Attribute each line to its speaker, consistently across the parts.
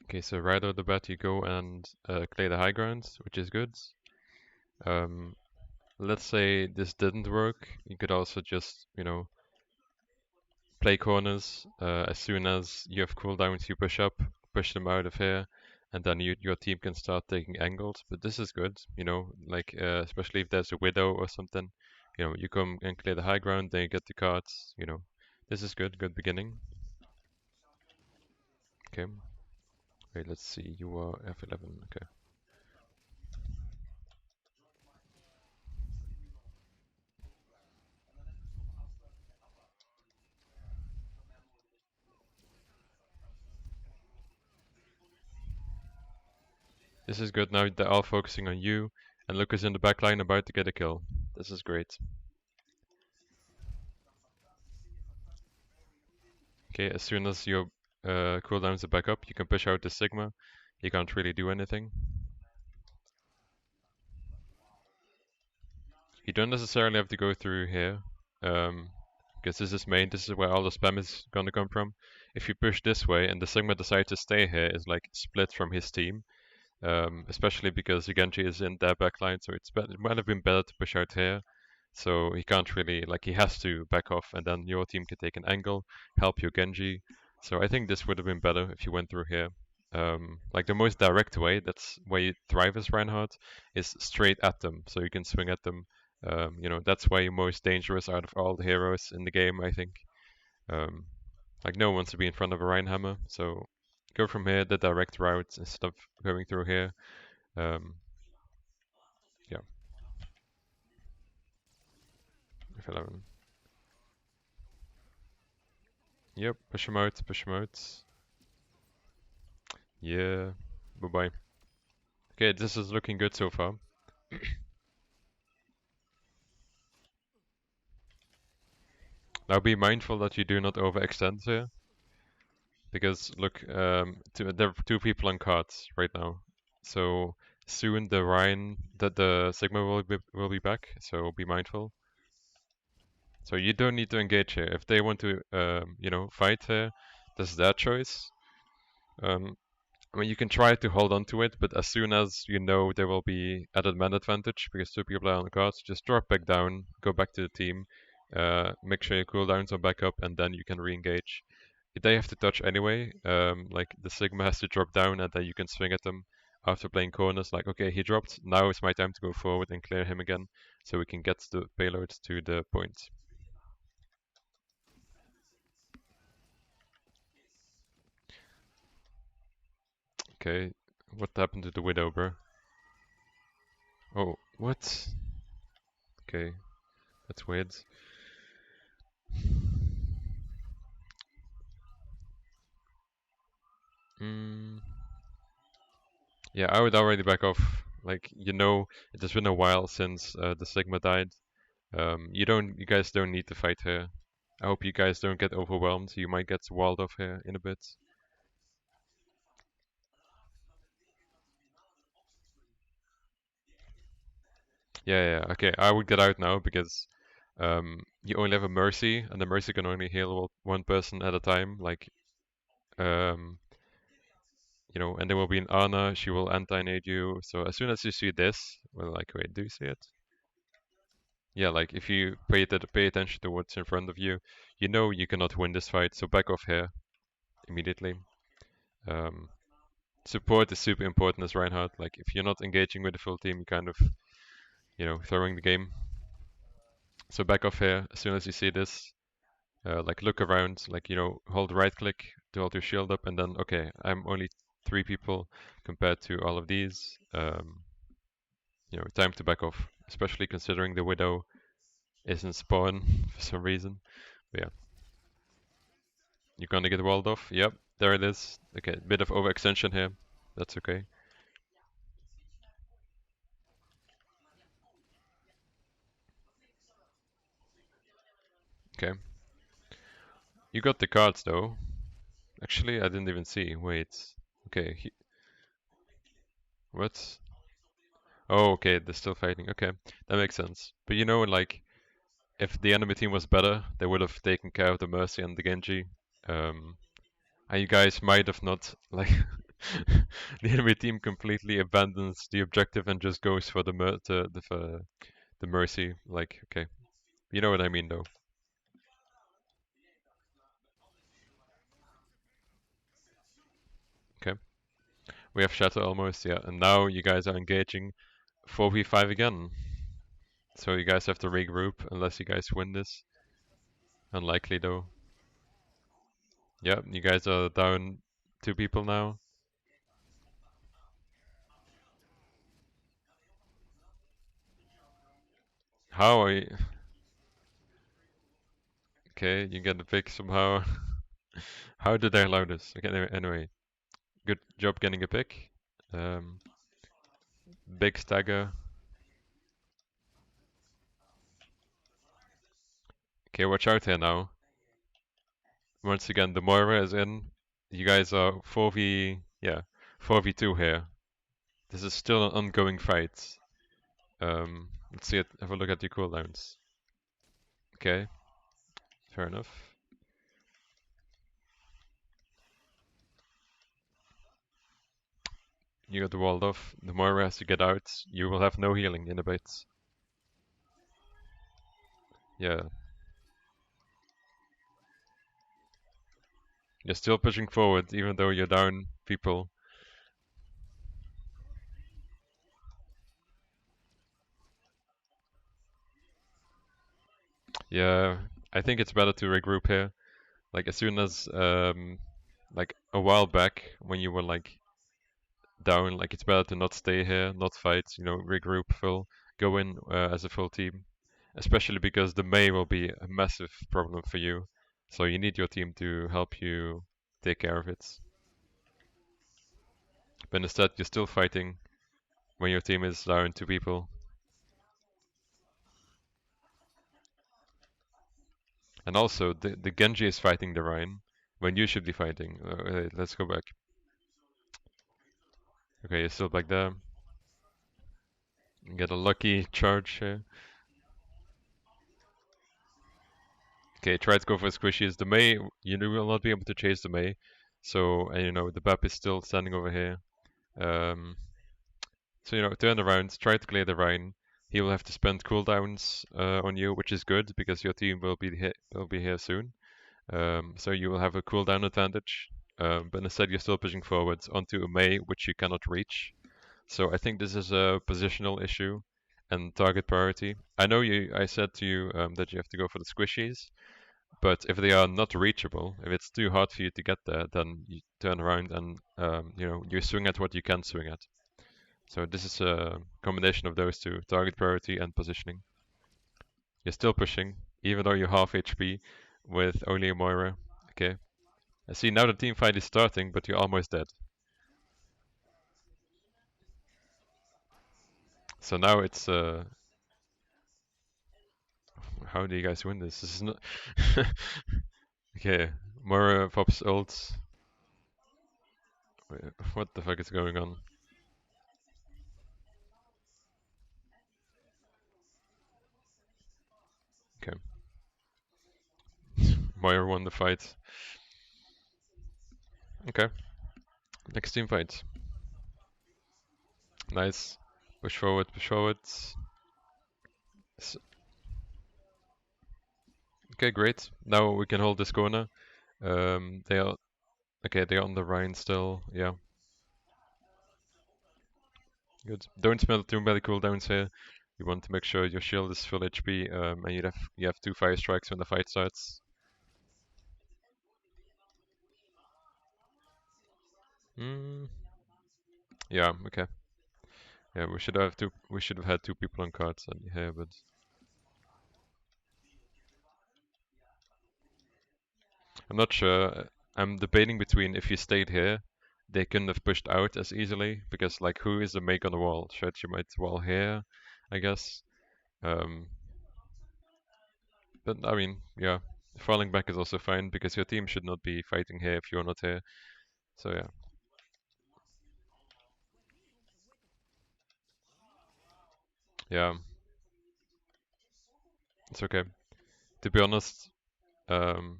Speaker 1: Okay, so right out the bat you go and clear the high ground, which is good. Um, let's say this didn't work, you could also just, play corners. As soon as you have cooldowns, you push up, push them out of here, and then your team can start taking angles. But this is good, like especially if there's a widow or something. You come and clear the high ground, then you get the cards. This is good beginning. Okay. Wait, let's see. You are F11. Okay. This is good. Now they're all focusing on you, and Lucas in the back line about to get a kill. This is great. Okay, as soon as your cooldowns are back up, you can push out the Sigma. You can't really do anything. You don't necessarily have to go through here, because this is main, this is where all the spam is gonna come from. If you push this way and the Sigma decides to stay here, is like split from his team, especially because Genji is in their backline, so it might have been better to push out here. So he can't really, like, he has to back off, and then your team can take an angle, help your Genji. So I think this would have been better if you went through here. Like the most direct way, that's where you thrive as Reinhardt, is straight at them, so you can swing at them. That's why you're most dangerous out of all the heroes in the game, I think. Like no one wants to be in front of a Reinhammer, so go from here, the direct route, instead of going through here. Yeah. F11. Yep, push him out, push him out. Yeah, bye-bye. Okay, this is looking good so far. Now be mindful that you do not overextend here. Because look, there are two people on cards right now. So soon the Sigma will be back, so be mindful. So you don't need to engage here. If they want to, fight here, that's their choice. I mean, you can try to hold on to it, but as soon as you know there will be added man advantage because two people are on the cards, just drop back down, go back to the team, make sure your cooldowns are back up, and then you can re-engage. They have to touch anyway. Like the Sigma has to drop down, and then you can swing at them after playing corners. Like, okay, he dropped. Now it's my time to go forward and clear him again, so we can get the payload to the point. Okay, what happened to the Widow, bro? Oh, what? Okay, that's weird. Mm. Yeah, I would already back off. Like, it has been a while since the Sigma died. You guys don't need to fight here. I hope you guys don't get overwhelmed. You might get walled off here in a bit. Yeah, yeah, okay. I would get out now because you only have a Mercy, and the Mercy can only heal one person at a time. Like, um, and there will be an Ana. She will anti-nade you. So as soon as you see this, well, like, wait, do you see it? Yeah, like if you pay attention to what's in front of you, you know you cannot win this fight, so back off here immediately. Um, Support is super important as Reinhardt. Like if you're not engaging with the full team, you kind of, throwing the game. So back off here as soon as you see this. Like look around, like hold right click to hold your shield up, and then okay, I'm only 3 people compared to all of these. Time to back off, especially considering the Widow isn't spawn for some reason. But yeah. You're gonna get walled off. Yep, there it is. Okay, bit of overextension here. That's okay. Okay. You got the cards though. Actually, I didn't even see. Wait. Okay. What? Oh, okay. They're still fighting. Okay, that makes sense. But like, if the enemy team was better, they would have taken care of the Mercy and the Genji. And you guys might have not like The enemy team completely abandons the objective and just goes for the mercy. Like, okay, you know what I mean, though. Okay, we have Shatter almost, yeah, and now you guys are engaging 4v5 again. So you guys have to regroup unless you guys win this. Unlikely though. Yeah, you guys are down 2 people now. How are you? Okay, you get the pick somehow. How did they allow this? Okay, anyway, good job getting a pick. Um, Big stagger. Okay, watch out here now. Once again, the Moira is in. You guys are 4v2 here. This is still an ongoing fight. Let's see it. Have a look at your cooldowns. Okay, fair enough. You got the walled off. The Moira has to get out. You will have no healing in a bit. Yeah, you're still pushing forward even though you're down people. Yeah, I think it's better to regroup here. Like as soon as like a while back when you were like down, like it's better to not stay here, not fight, regroup full, go in as a full team. Especially because the Mei will be a massive problem for you. So you need your team to help you take care of it. But instead you're still fighting when your team is down 2 people. And also the Genji is fighting the Rhine when you should be fighting. Let's go back. Okay, you're still back there. Get a lucky charge here. Okay, try to go for squishies. The Mei, you will not be able to chase the Mei. So, and the Bap is still standing over here. Um, so, turn around, try to clear the Rhine. He will have to spend cooldowns on you, which is good because your team will be here soon. So you will have a cooldown advantage. But instead, you're still pushing forwards onto a Mei, which you cannot reach. So I think this is a positional issue and target priority. I said to you that you have to go for the squishies, but if they are not reachable, if it's too hard for you to get there, then you turn around and you swing at what you can swing at. So this is a combination of those two: target priority and positioning. You're still pushing, even though you're half HP with only a Moira. Okay. I see now the team fight is starting, but you're almost dead. So now it's how do you guys win this? This is not. Okay, Moira pops ult. Wait, what the fuck is going on? Okay, Moira won the fight. Okay, next team fight. Nice. Push forward, push forward. Okay, great. Now we can hold this corner. They are okay. They are on the Rhine still. Yeah, good. Don't spell too many cooldowns here. You want to make sure your shield is full HP, and you have 2 fire strikes when the fight starts. Mm, yeah, okay. Yeah, We should have had 2 people on cards here, but I'm not sure. I'm debating between if you stayed here, they couldn't have pushed out as easily because like who is the make on the wall? Should you might wall here, I guess. Um, but I mean, yeah, falling back is also fine because your team should not be fighting here if you're not here. So yeah, yeah, it's okay. To be honest, um,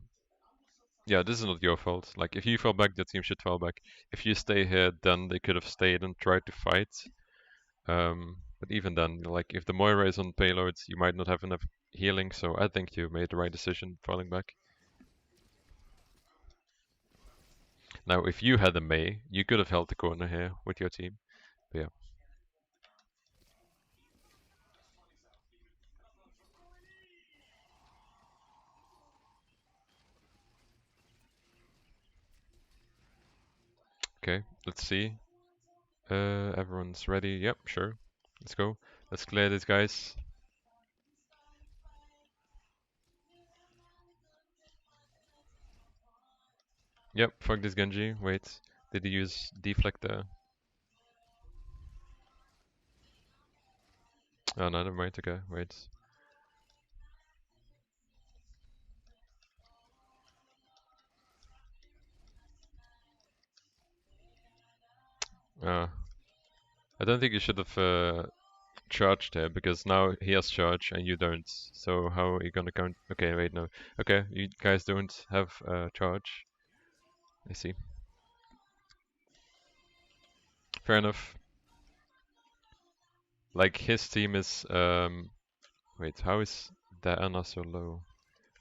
Speaker 1: Yeah, this is not your fault. Like, if you fall back, the team should fall back. If you stay here, then they could have stayed and tried to fight. But even then, like, if the Moira is on payloads, you might not have enough healing, so I think you made the right decision falling back. Now, if you had a Mei, you could have held the corner here with your team. But yeah. Okay, let's see. Everyone's ready. Yep, sure. Let's go. Let's clear these guys. Yep, fuck this Genji. Wait, did he use deflect there? Oh, no, never mind. Okay, wait. Uh, I don't think you should have charged here because now he has charge and you don't. So how are you gonna count? Okay, wait, no. Okay, you guys don't have charge. I see. Fair enough. Like his team is wait, how is Diana so low?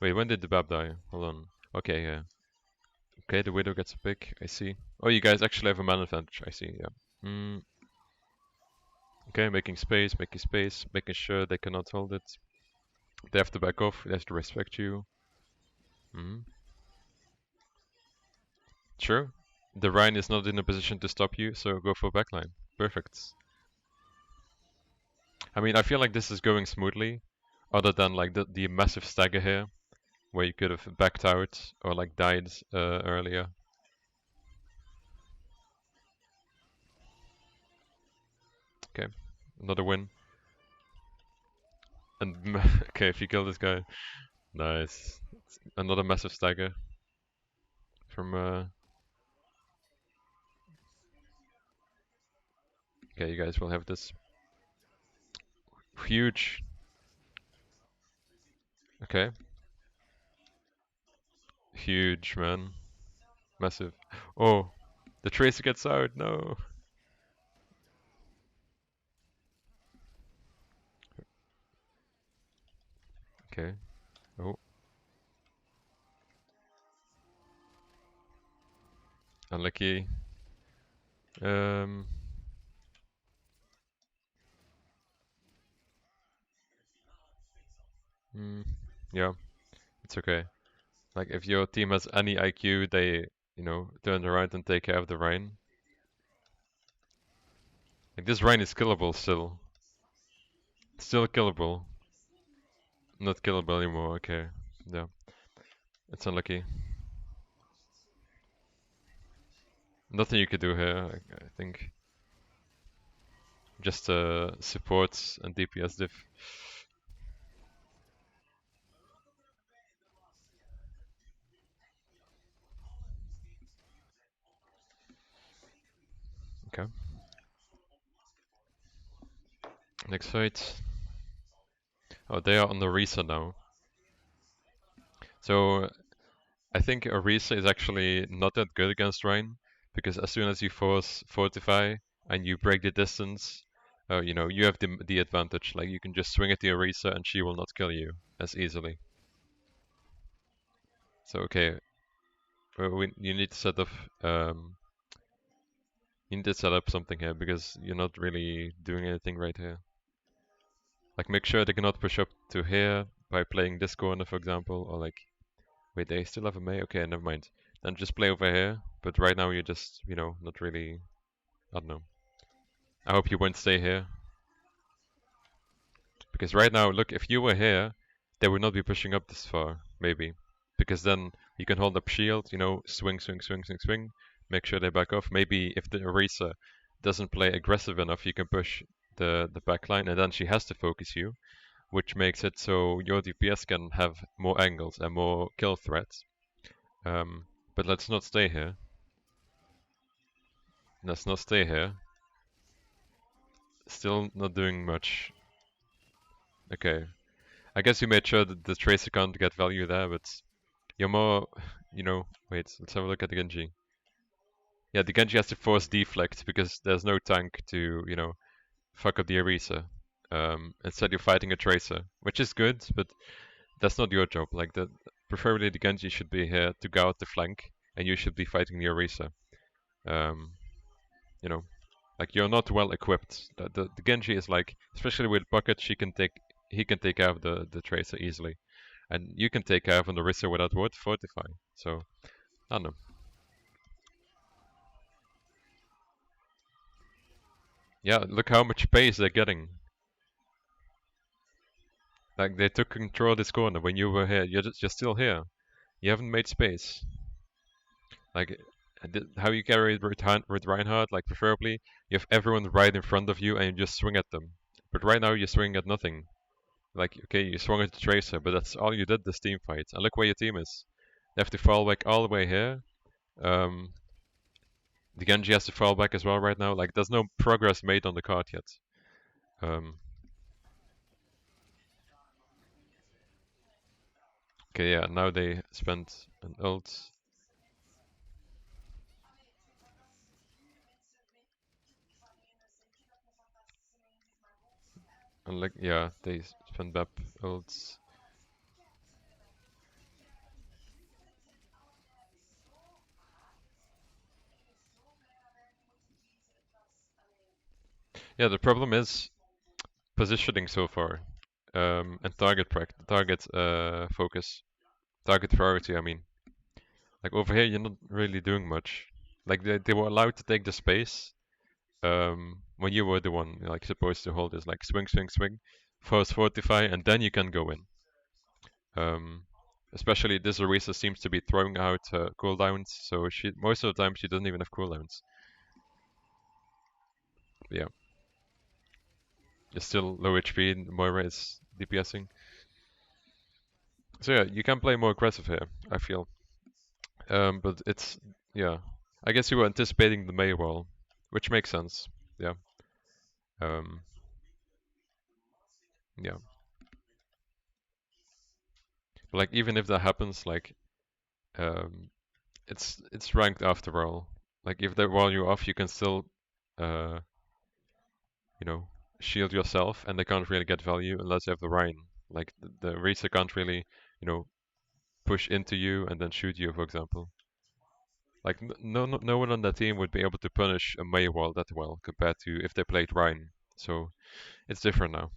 Speaker 1: Wait, when did the Bab die? Hold on. Okay, yeah. Okay, the Widow gets a pick. I see. Oh, you guys actually have a man advantage. I see. Yeah. Okay, making sure they cannot hold it. They have to back off. They have to respect you. Mm. Sure. The Rhine is not in a position to stop you, so go for backline. Perfect. I mean, I feel like this is going smoothly, other than like the massive stagger here, where you could have backed out or like died earlier. Okay, another win. And okay, if you kill this guy, nice. Another massive stagger from. Okay, you guys will have this huge. Okay, huge man, massive. Oh, the tracer gets out. No. Okay. Oh, unlucky. Um. Yeah, it's okay. Like if your team has any IQ, they, turn around and take care of the Rhine. Like this Rhine is killable still. Still killable. Not killable anymore, okay. Yeah. It's unlucky. Nothing you could do here, I think. Just support and DPS diff. Okay. Next fight. Oh, they are on the Risa now. So I think Orisa is actually not that good against Rhine, because as soon as you force Fortify and you break the distance, you have the advantage. Like you can just swing at the Orisa and she will not kill you as easily. So okay, you need to set up something here because you're not really doing anything right here. Like make sure they cannot push up to here by playing this corner, for example, or like wait, they still have a Mei? Okay, never mind. Then just play over here. But right now you're just, not really. I don't know. I hope you won't stay here. Because right now, look, if you were here, they would not be pushing up this far, maybe. Because then you can hold up shield, swing, swing, swing, swing, swing. Make sure they back off. Maybe if the Eraser doesn't play aggressive enough, you can push the back line, and then she has to focus you, which makes it so your DPS can have more angles and more kill threats. But let's not stay here. Let's not stay here. Still not doing much. Okay. I guess you made sure that the tracer can't get value there, but You're more, wait, let's have a look at the Genji. Yeah, the Genji has to force deflect because there's no tank to, fuck up the Orisa. Instead, you're fighting a Tracer, which is good, but that's not your job. Like, preferably the Genji should be here to guard the flank, and you should be fighting the Orisa. Um, you know, like you're not well equipped. The Genji is like, especially with Bucket, he can take care of the Tracer easily, and you can take care of an Orisa without what Fortify. So I don't know. Yeah, look how much space they're getting. Like they took control of this corner when you were here. You're still here. You haven't made space. Like how you carry with Reinhardt, like preferably you have everyone right in front of you and you just swing at them. But right now you're swinging at nothing. Like okay, you swung at the Tracer, but that's all you did this team fight. And look where your team is. They have to fall back all the way here. Um, the Genji has to fall back as well right now. Like there's no progress made on the card yet. Um, okay, yeah, now they spent an ult. And like yeah, they spent BAP ults. Yeah, the problem is positioning so far, and target focus, target priority. I mean, like over here, you're not really doing much. Like they were allowed to take the space, when you were the one like supposed to hold this, like swing, swing, swing, first fortify, and then you can go in. Um, especially this Orisa seems to be throwing out cooldowns, so she most of the time she doesn't even have cooldowns. But yeah, you're still low HP. And Moira is DPSing. So yeah, you can play more aggressive here, I feel. But it's yeah. I guess you were anticipating the May wall, which makes sense. Yeah. Um, yeah. But like even if that happens, like it's ranked after all. Like if they wall you off, you can still uh, you know, shield yourself, and they can't really get value unless you have the Rhine. Like the Risa can't really, push into you and then shoot you, for example. Like no one on that team would be able to punish a Mei wall that well compared to if they played Rhine. So it's different now.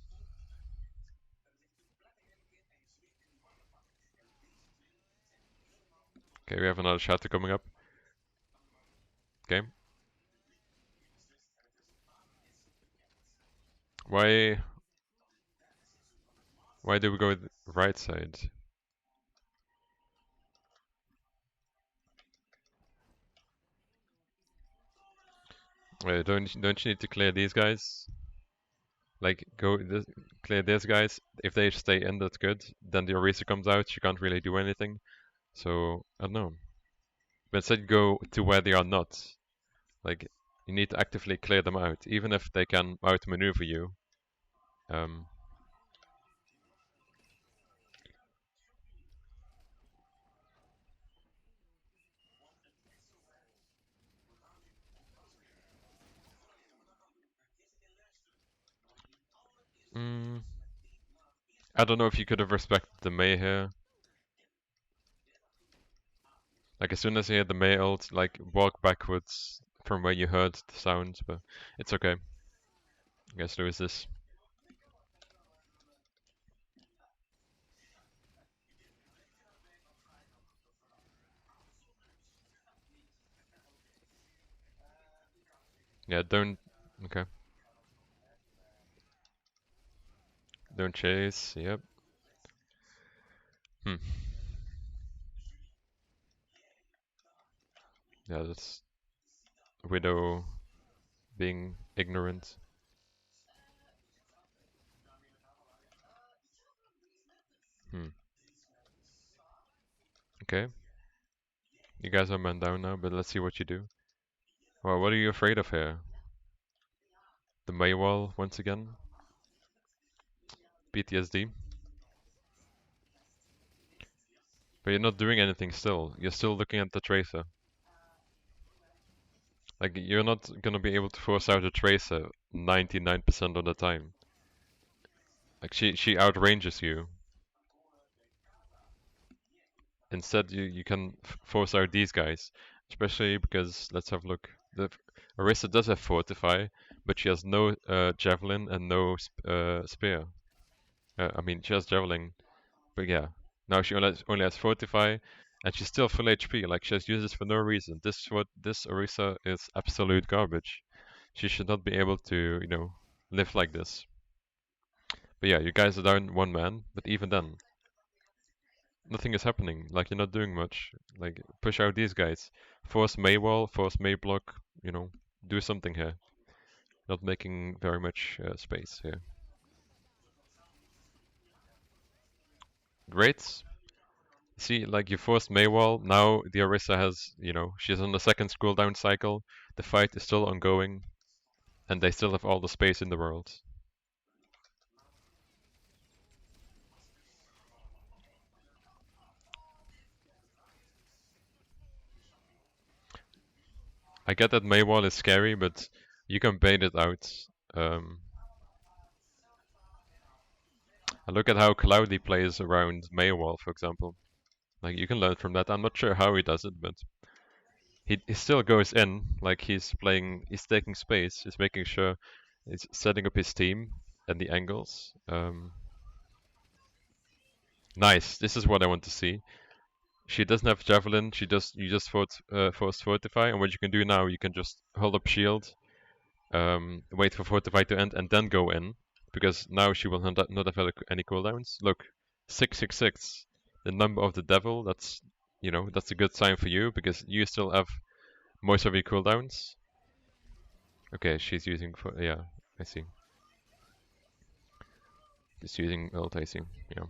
Speaker 1: Okay, we have another shatter coming up. Okay, why do we go with right side? Wait, don't you need to clear these guys? Like clear these guys. If they stay in, that's good. Then the Orisa comes out. She can't really do anything. So I don't know. But instead, go to where they are not. Like you need to actively clear them out, even if they can outmaneuver you. Um, mm, I don't know if you could have respected the Mei here. Like as soon as you hear the Mei ult, like walk backwards from where you heard the sound, but it's okay. I guess lose this. Yeah, don't. Okay. Don't chase. Yep. Hmm. Yeah, that's Widow being ignorant. Hmm. Okay. You guys are man down now, but let's see what you do. Well, what are you afraid of here? The Mei wall once again? PTSD? But you're not doing anything still. You're still looking at the tracer. Like, you're not gonna be able to force out a tracer 99% of the time. Like, she outranges you. Instead, you can force out these guys. Especially because, let's have a look. The Orisa does have Fortify, but she has no Javelin and no Spear. I mean, she has Javelin, but yeah. Now she only has Fortify, and she's still full HP. Like, she has used this for no reason. This Orisa is absolute garbage. She should not be able to, live like this. But yeah, you guys are down one man, but even then, nothing is happening. Like, you're not doing much. Like, push out these guys. Force May wall, force May block, do something here. Not making very much space here. Great. See, like, you forced May wall, now the Orisa has, she's on the second cooldown cycle, the fight is still ongoing, and they still have all the space in the world. I get that May wall is scary, but you can bait it out. Um, and look at how Cloudy plays around May wall, for example. Like, you can learn from that. I'm not sure how he does it, but he still goes in, like he's taking space, he's making sure he's setting up his team and the angles. Nice, this is what I want to see. She doesn't have javelin, you just force fortify, and what you can do now, you can just hold up shield, wait for fortify to end, and then go in, because now she will not have any cooldowns. Look, 666, the number of the devil. That's a good sign for you, because you still have most of your cooldowns. Okay, she's using yeah, I see. She's using ult, I see. Yeah.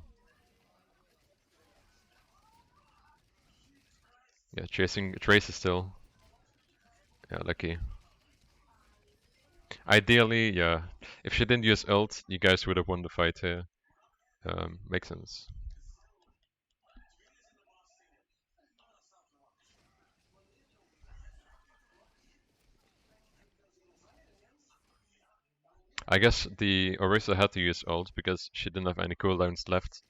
Speaker 1: Yeah, chasing Trace is still. Yeah, lucky. Ideally, yeah. If she didn't use ult, you guys would have won the fight here. Makes sense. I guess the Orisa had to use ult because she didn't have any cooldowns left,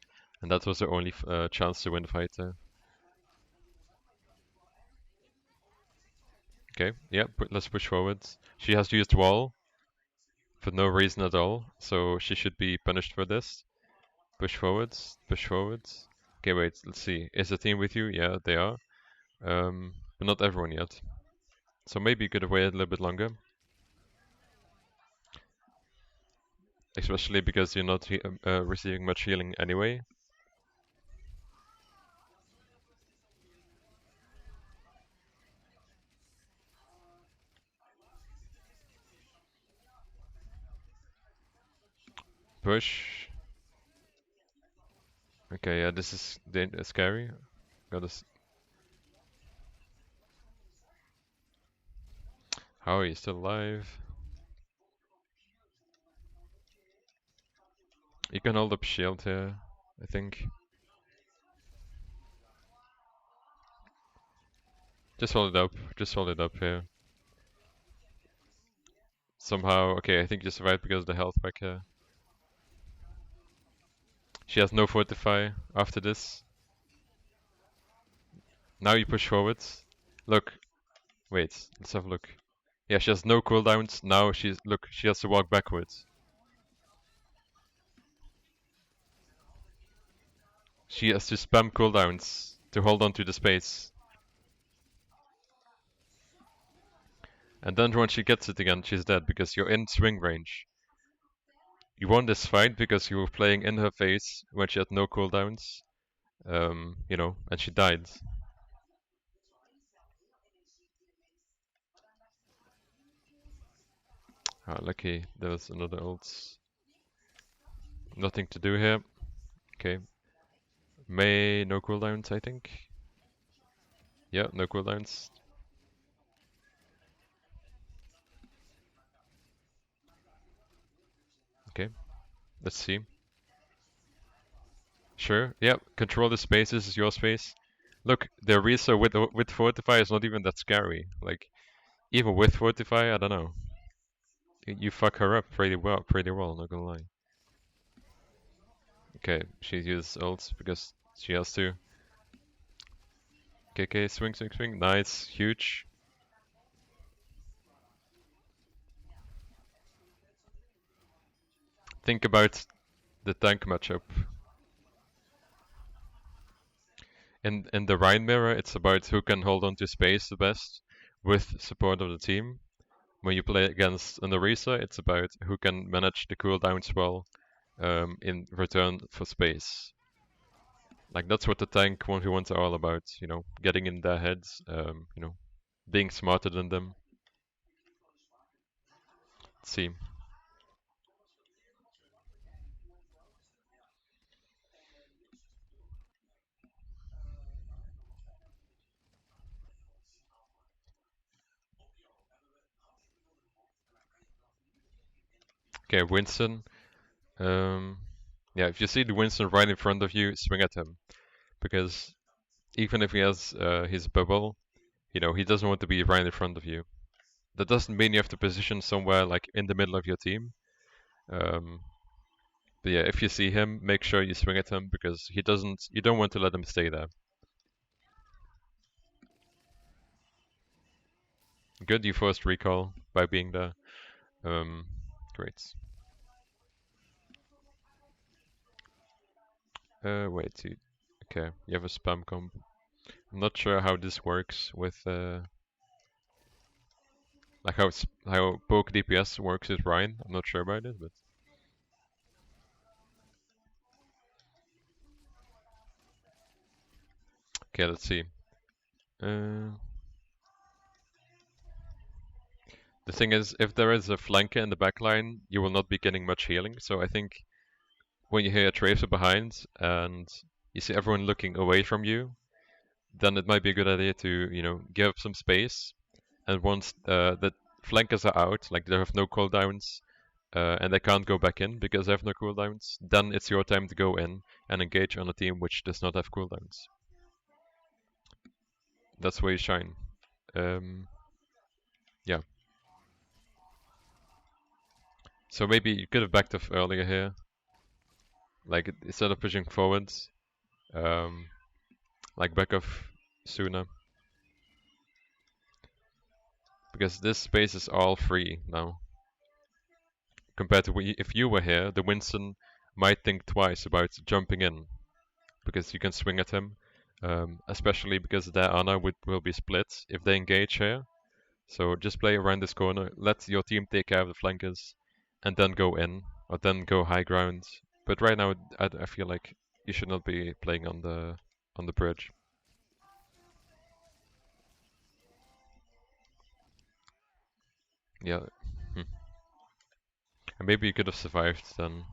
Speaker 1: and that was her only chance to win the fight there. Okay, yeah, let's push forward. She has used wall for no reason at all, so she should be punished for this. Push forwards, push forwards. Okay, wait, let's see. Is the team with you? Yeah, they are. But not everyone yet. So maybe you could have waited a little bit longer. Especially because you're not receiving much healing anyway. Push. Okay, yeah, this is scary. Got this. How are you still alive? You can hold up shield here, I think. Just hold it up. Just hold it up here. Somehow, okay, I think you survived because of the health back here. She has no fortify after this. Now you push forwards. Look, wait, let's have a look. Yeah, she has no cooldowns. Now she has to walk backwards. She has to spam cooldowns to hold on to the space. And then when she gets it again, she's dead because you're in swing range. You won this fight because you were playing in her face when she had no cooldowns. And she died. Ah, lucky. There was another ult. Nothing to do here. Okay. May, no cooldowns, I think. Yeah, no cooldowns. Okay. Let's see. Sure. Yeah, control the space. This is your space. Look, the Orisa with Fortify is not even that scary. Like even with Fortify, I don't know. You fuck her up pretty well. Not gonna lie. Okay, she uses ults because she has to. KK, swing, swing, swing. Nice, huge. Think about the tank matchup. In the Rhine mirror, it's about who can hold on to space the best with support of the team. When you play against an Orisa, it's about who can manage the cooldowns well in return for space. Like that's what the tank 1v1s are all about, you know, getting in their heads, you know, being smarter than them. Let's see. Okay, Winston. Yeah, if you see the Winston right in front of you, swing at him because even if he has his bubble, you know, he doesn't want to be right in front of you. That doesn't mean you have to position somewhere like in the middle of your team. Um, but yeah, if you see him, make sure you swing at him because he doesn't. You don't want to let him stay there. Good, you forced recall by being there. Great. Wait. Okay, you have a spam comp. I'm not sure how this works with like how poke DPS works with Ryan. I'm not sure about it, but okay, let's see. Uh, the thing is, if there is a flanker in the backline, you will not be getting much healing. So I think when you hear a tracer behind and you see everyone looking away from you, then it might be a good idea to, you know, give some space. And once the flankers are out, like they have no cooldowns, and they can't go back in because they have no cooldowns, then it's your time to go in and engage on a team which does not have cooldowns. That's where you shine. Yeah. So maybe you could have backed off earlier here. Like instead of pushing forwards, um, like back off sooner. Because this space is all free now. Compared to if you were here, the Winston might think twice about jumping in. Because you can swing at him. Especially because their Ana will be split if they engage here. So just play around this corner, let your team take care of the flankers, and then go in, or then go high ground. But right now, I feel like you should not be playing on the bridge. Yeah. Hmm. And maybe you could have survived then.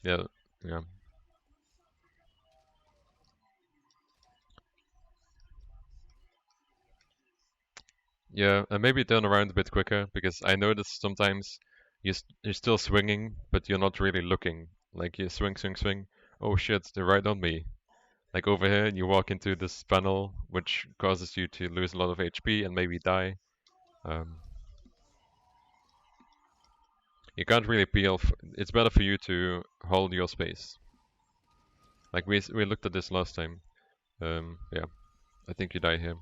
Speaker 1: Yeah. Yeah. Yeah, and maybe turn around a bit quicker because I noticed sometimes you're still swinging, but you're not really looking. Like you swing, swing, swing. Oh shit, they're right on me. Like over here, you walk into this panel, which causes you to lose a lot of HP and maybe die. Um, you can't really peel. It's better for you to hold your space. Like we looked at this last time. Yeah, I think you die here.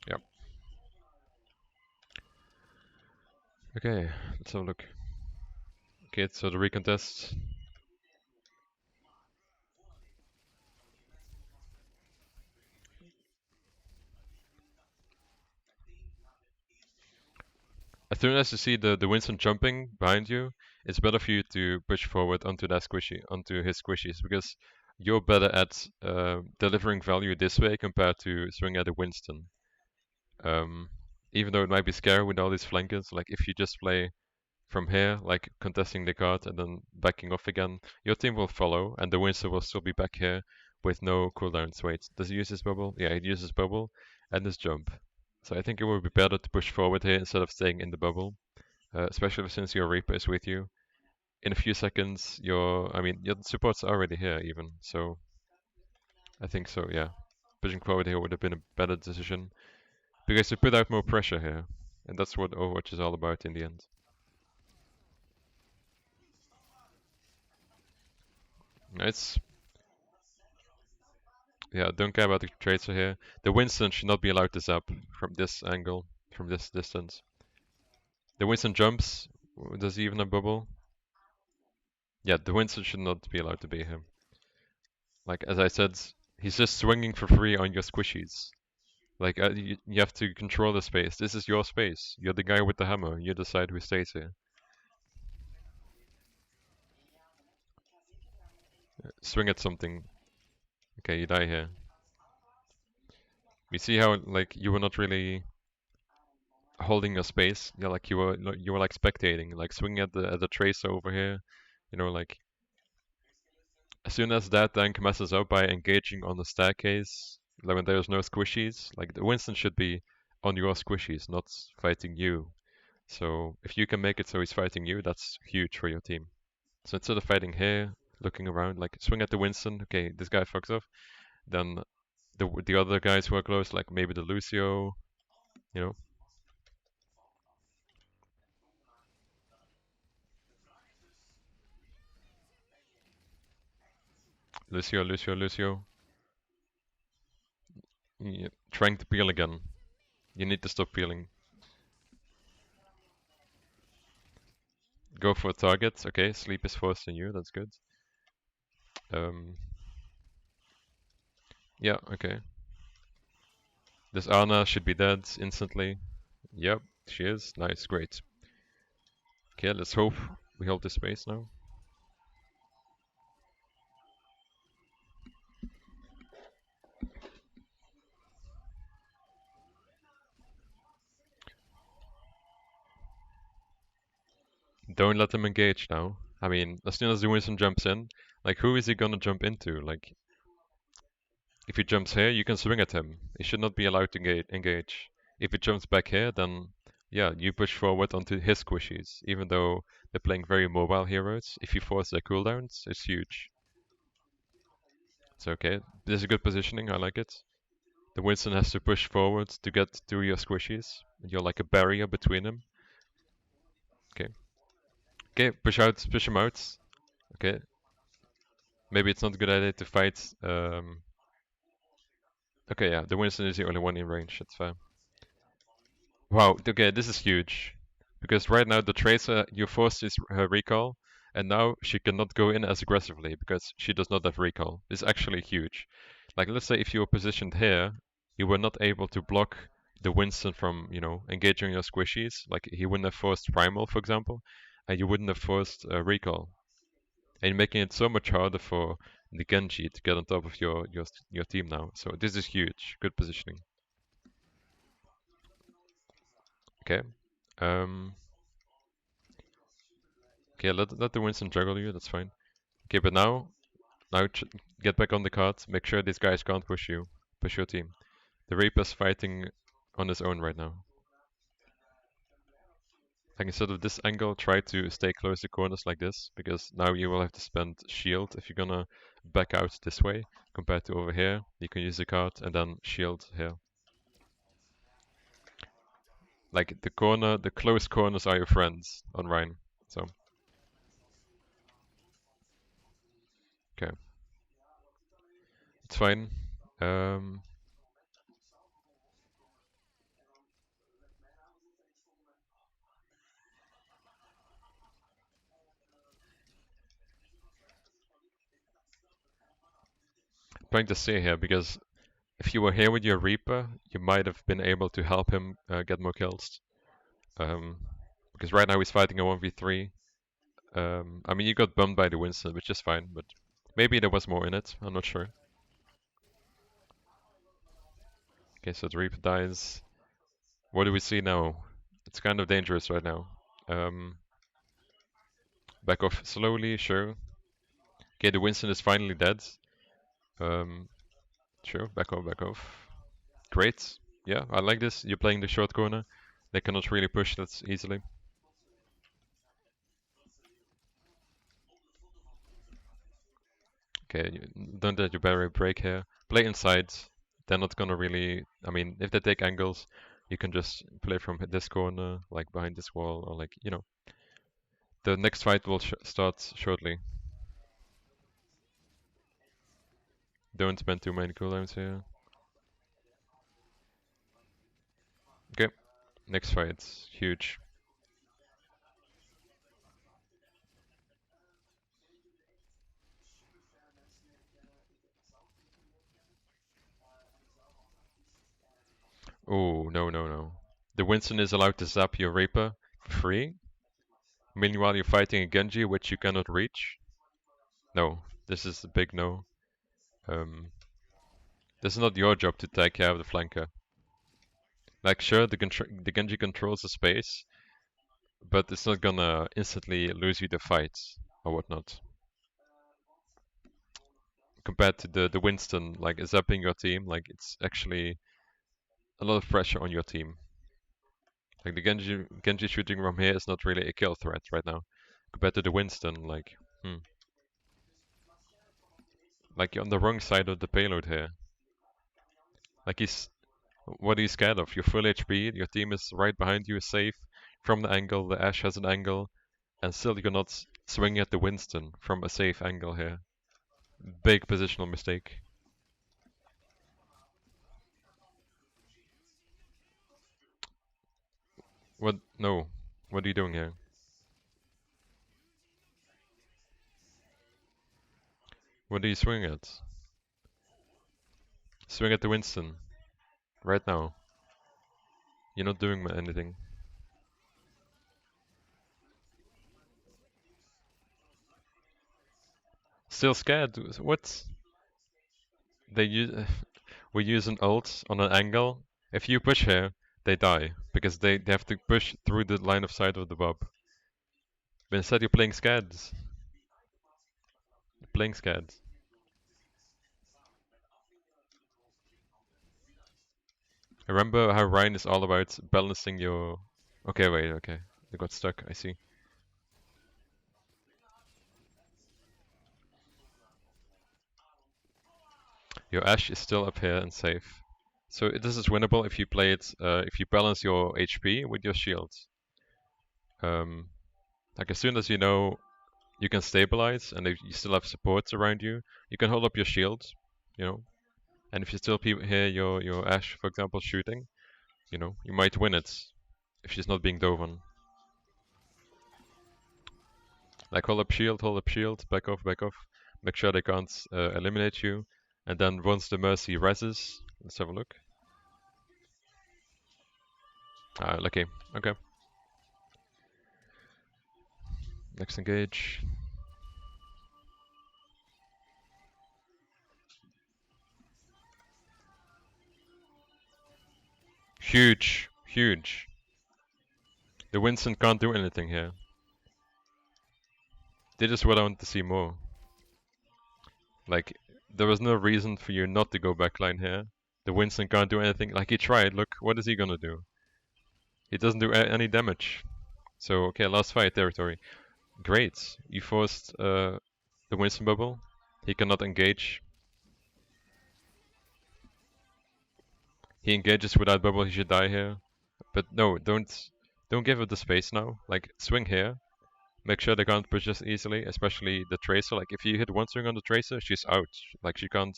Speaker 1: Yep. Okay, let's have a look. Okay, so the recontest. As soon as you see the Winston jumping behind you, it's better for you to push forward onto that squishy, onto his squishies, because you're better at delivering value this way compared to swinging at a Winston. Even though it might be scary with all these flankers, like if you just play from here, like contesting the card and then backing off again, your team will follow, and the Winston will still be back here with no cooldowns. Wait, does he use his bubble? Yeah, he uses bubble and his jump. So I think it would be better to push forward here instead of staying in the bubble. especially since your Reaper is with you. In a few seconds, your support's already here even, so I think so, yeah. Pushing forward here would have been a better decision, because you put out more pressure here, and that's what Overwatch is all about in the end. It's Yeah, don't care about the tracer here. The Winston should not be allowed to zap from this angle, from this distance. The Winston jumps. Does he even have bubble? Yeah, the Winston should not be allowed to be here. Like, as I said, he's just swinging for free on your squishies. Like, you have to control the space. This is your space. You're the guy with the hammer. You decide who stays here. Swing at something. Okay, you die here. We see how, like, you were not really holding your space. Yeah, like you were like spectating, like swinging at the tracer over here. Like as soon as that tank messes up by engaging on the staircase, like when there's no squishies, like the Winston should be on your squishies, not fighting you. So if you can make it so he's fighting you, that's huge for your team. So instead of fighting here, looking around, like swing at the Winston. Okay, this guy fucks off. Then the other guys who are close, like maybe the Lucio, you know, Lucio. Yeah, trying to peel again. You need to stop peeling. Go for a target. Okay, sleep is forced on you. That's good. Um, yeah, okay. This Ana should be dead instantly. Yep, she is. Nice, great. Okay, let's hope we hold this space now. Don't let them engage now. I mean, as soon as the Winston jumps in, like, who is he gonna jump into? Like, if he jumps here, you can swing at him. He should not be allowed to engage. If he jumps back here, then yeah, you push forward onto his squishies. Even though they're playing very mobile heroes, if you force their cooldowns, it's huge. It's okay. This is good positioning. I like it. The Winston has to push forward to get to your squishies. You're like a barrier between them. Okay. Okay, push him out. Okay. Maybe it's not a good idea to fight. Okay, yeah, the Winston is the only one in range. That's fine. Wow, okay, this is huge. Because right now the Tracer, you forced her recall, and now she cannot go in as aggressively because she does not have recall. It's actually huge. Like, let's say if you were positioned here, you were not able to block the Winston from, engaging your squishies. Like, he wouldn't have forced Primal, for example, and you wouldn't have forced recall. And making it so much harder for the Genji to get on top of your team now. So this is huge. Good positioning. Okay. Um, okay, let the Winston juggle you, that's fine. Okay, but now get back on the card. Make sure these guys can't push you, push your team. The Reaper's fighting on his own right now. Like instead of this angle, try to stay close to corners like this, because now you will have to spend shield if you're gonna back out this way, compared to over here. You can use the card and then shield here. Like the close corners are your friends on Rhine. So, okay. It's fine. Um, Trying to see here, because if you were here with your Reaper, you might have been able to help him get more kills. Because right now he's fighting a 1v3. I mean, you got bummed by the Winston, which is fine, but maybe there was more in it. I'm not sure. Okay, so the Reaper dies. What do we see now? It's kind of dangerous right now. Back off slowly, sure. Okay, the Winston is finally dead. Um, sure, back off, back off. Great. Yeah, I like this. You're playing the short corner. They cannot really push that easily. Okay, don't let your barrier break here. Play inside. They're not gonna really. I mean, if they take angles, you can just play from this corner, like behind this wall, or like you know. The next fight will start shortly. Don't spend too many cooldowns here. Okay, next fight, huge. Oh no no no! The Winston is allowed to zap your Reaper for free. Meanwhile, you're fighting a Genji which you cannot reach. No, this is a big no. Um, this is not your job to take care of the flanker. Like, sure, the Genji controls the space, but it's not gonna instantly lose you the fight or whatnot. Compared to the Winston, like zapping your team, like it's actually a lot of pressure on your team. Like the Genji shooting from here is not really a kill threat right now, compared to the Winston. Like you're on the wrong side of the payload here. Like what are you scared of? You're full HP, your team is right behind you, safe from the angle. The Ashe has an angle, and still you're not swinging at the Winston from a safe angle here. Big positional mistake. What? No. What are you doing here? What are you swinging at? Swing at the Winston. Right now. You're not doing anything. Still scared? What? They use we use an ult on an angle. If you push here, they die because they have to push through the line of sight of the bob. But instead, you're playing scads. You're playing scads. Remember how Ryan is all about balancing your. Okay, wait, okay. I got stuck. I see. Your Ashe is still up here and safe. So this is winnable if you play it. If you balance your HP with your shields. Um, like as soon as you know you can stabilize and if you still have supports around you, you can hold up your shield, you know. And if you still hear your Ashe, for example, shooting, you know, you might win it if she's not being dove on. Like hold up shield, back off, back off. Make sure they can't eliminate you. And then once the Mercy reses, let's have a look. Ah, lucky. Okay. Next engage. Huge, huge. The Winston can't do anything here. This is what I want to see more. Like, there was no reason for you not to go backline here. The Winston can't do anything. Like, he tried. Look, what is he gonna do? He doesn't do any damage. So, okay, last fight territory. Great. You forced the Winston bubble. He cannot engage. He engages without bubble. He should die here. But no, don't give it the space now. Like, swing here. Make sure they can't push us easily, especially the Tracer. Like, if you hit one swing on the Tracer, she's out. Like, she can't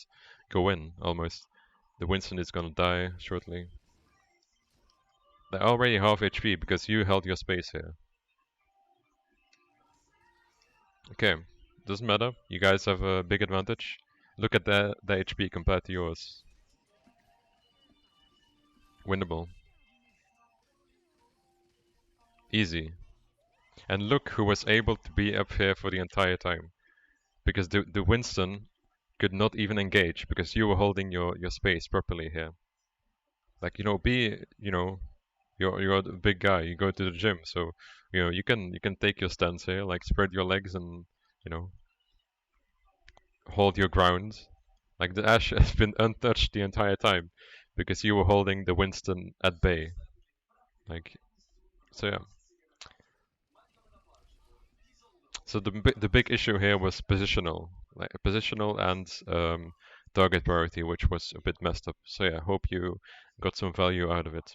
Speaker 1: go in, almost. The Winston is gonna die shortly. They're already half HP because you held your space here. Okay, doesn't matter. You guys have a big advantage. Look at the HP compared to yours. Winnable. Easy. And look who was able to be up here for the entire time. Because the Winston could not even engage because you were holding your space properly here. Like, you know, you're a big guy, you go to the gym, so you can take your stance here, like spread your legs and you know hold your ground. Like the Ashe has been untouched the entire time because you were holding the Winston at bay. Like so yeah. So the big issue here was positional. like positional and target priority, which was a bit messed up. So yeah, I hope you got some value out of it.